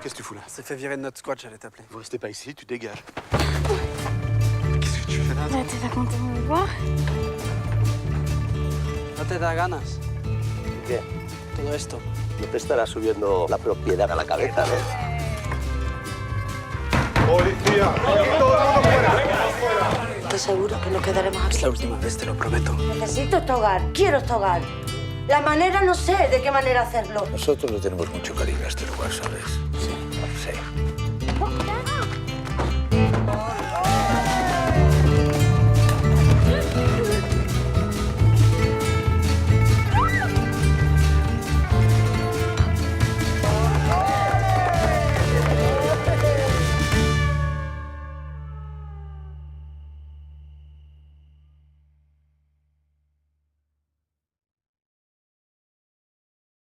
Qu'est-ce que tu fous là? On s'est fait virer de notre squad, j'allais t'appeler. Vous restez pas ici, tu dégages. Qu'est-ce que tu fais là? Bah, t'es pas content de me voir? ¿No te da ganas? ¿Qué? Todo esto. No te estará subiendo la propiedad a la cabeza, ¿ves? ¡Policía! ¡Todo el mundo fuera! ¿Estás seguro que no quedaremos aquí? Es la última vez, te lo prometo. Necesito este hogar, quiero este hogar. La manera no sé de qué manera hacerlo. Nosotros le tenemos mucho cariño a este lugar, ¿sabes? Sí. Sí.